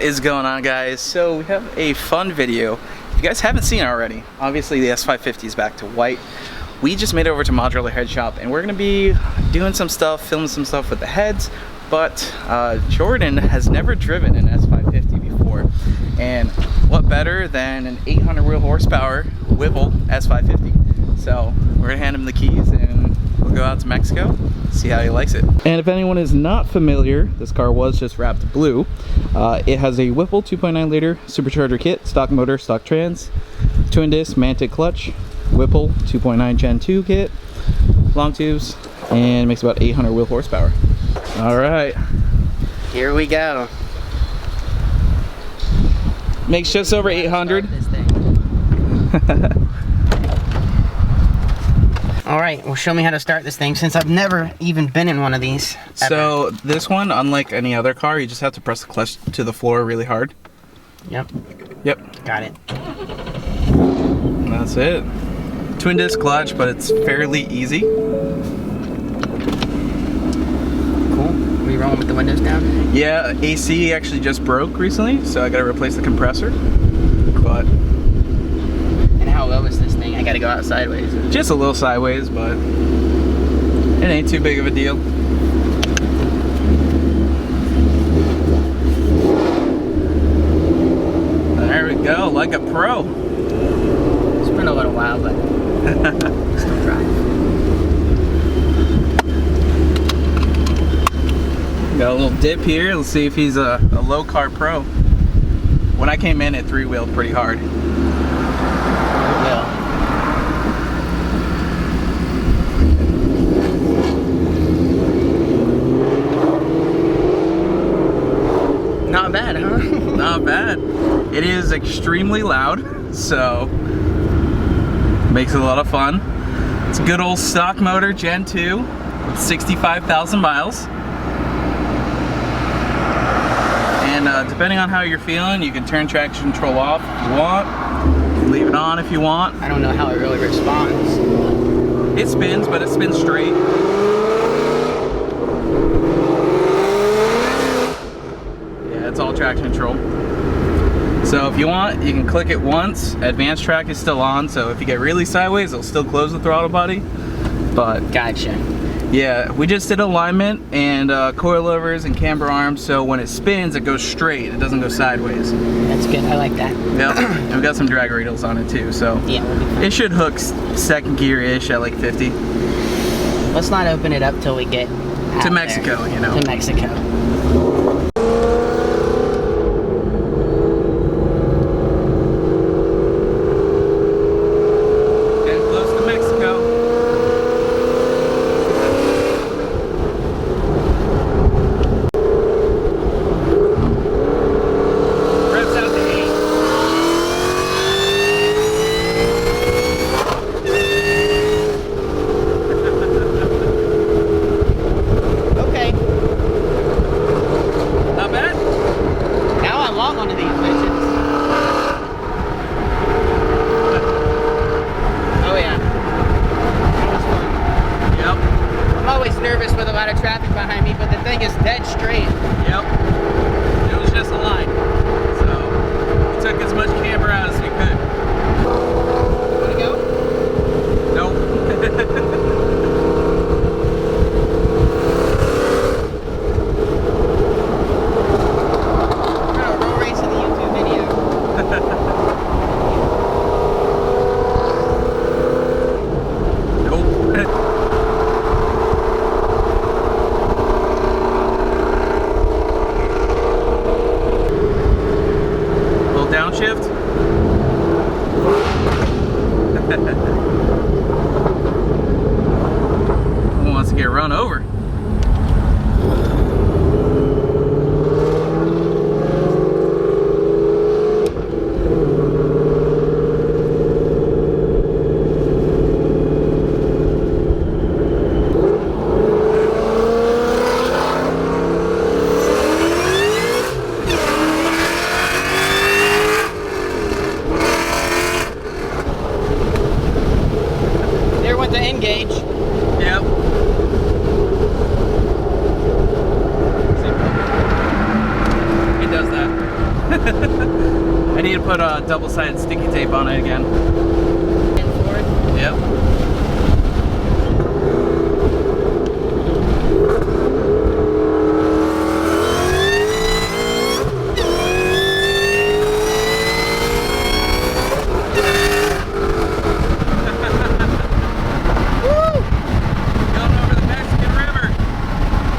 What is going on, guys? So we have a fun video. If you guys haven't seen it already, obviously the S550 is back to white. We just made it over to Modular Head Shop and we're gonna be doing some stuff, filming some stuff with the heads, but Jordan has never driven an S550 before. And what better than an 800 wheel horsepower Whipple S550? So we're gonna hand him the keys and we'll go out to Mexico, see how he likes it. And if anyone is not familiar, this car was just wrapped blue. It has a Whipple 2.9 liter supercharger kit, stock motor, stock trans, twin disc, mantic clutch, Whipple 2.9 Gen 2 kit, long tubes, and makes about 800 wheel horsepower. All right. Here we go. Makes just over 800. Alright, well show me how to start this thing since I've never even been in one of these. Ever. So this one, unlike any other car, you just have to press the clutch to the floor really hard. Yep. Got it. And that's it. Twin disc clutch, but it's fairly easy. Cool. Are we rolling with the windows down? Yeah, AC actually just broke recently, so I gotta replace the compressor. But and how low is this thing? I gotta go out sideways. Just a little sideways, but it ain't too big of a deal. There we go, like a pro. It's been a little while, but still drive. Got a little dip here. Let's see if he's a low car pro. When I came in, it three-wheeled pretty hard. Not bad, huh? Not bad. It is extremely loud, so makes it a lot of fun. It's a good old stock motor, Gen 2, with 65,000 miles. And depending on how you're feeling, you can turn traction control off if you want, leave it on if you want. I don't know how it really responds. It spins, but it spins straight. It's all traction control. So if you want, you can click it once. Advanced track is still on, so if you get really sideways, it'll still close the throttle body. But gotcha. Yeah, we just did alignment and coilovers and camber arms, so when it spins, it goes straight. It doesn't go sideways. That's good. I like that. Yep. And we got some drag radials on it too, so yeah, we'll be fine. It should hook second gear-ish at like 50. Let's not open it up till we get to Mexico, there. You know. To Mexico. Nervous with a lot of traffic behind me, but the thing is dead straight. Yep. It was just a line. So we took as much camber out as we could. Want to go? Nope. We're gonna roll race in the YouTube video. Downshift. Who wants to get run over? Engage. Yep. It does that. double-sided sticky tape on it again. And forward. Yep.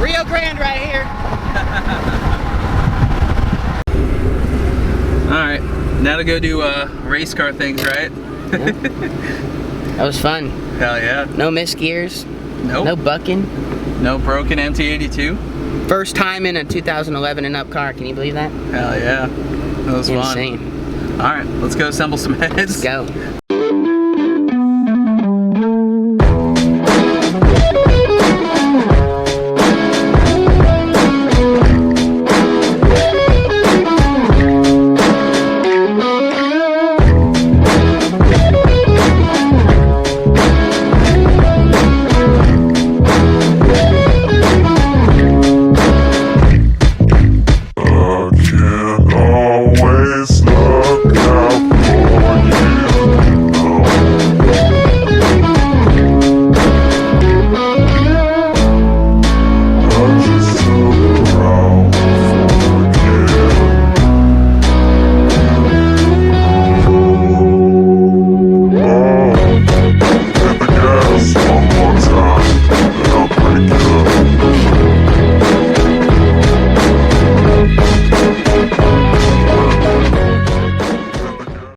Rio Grande right here. Alright, now to go do race car things, right? Yeah. That was fun. Hell yeah. No missed gears. Nope. No bucking. No broken MT82. First time in a 2011 and up car. Can you believe that? Hell yeah. That was fun. Insane. Alright, let's go assemble some heads. Let's go.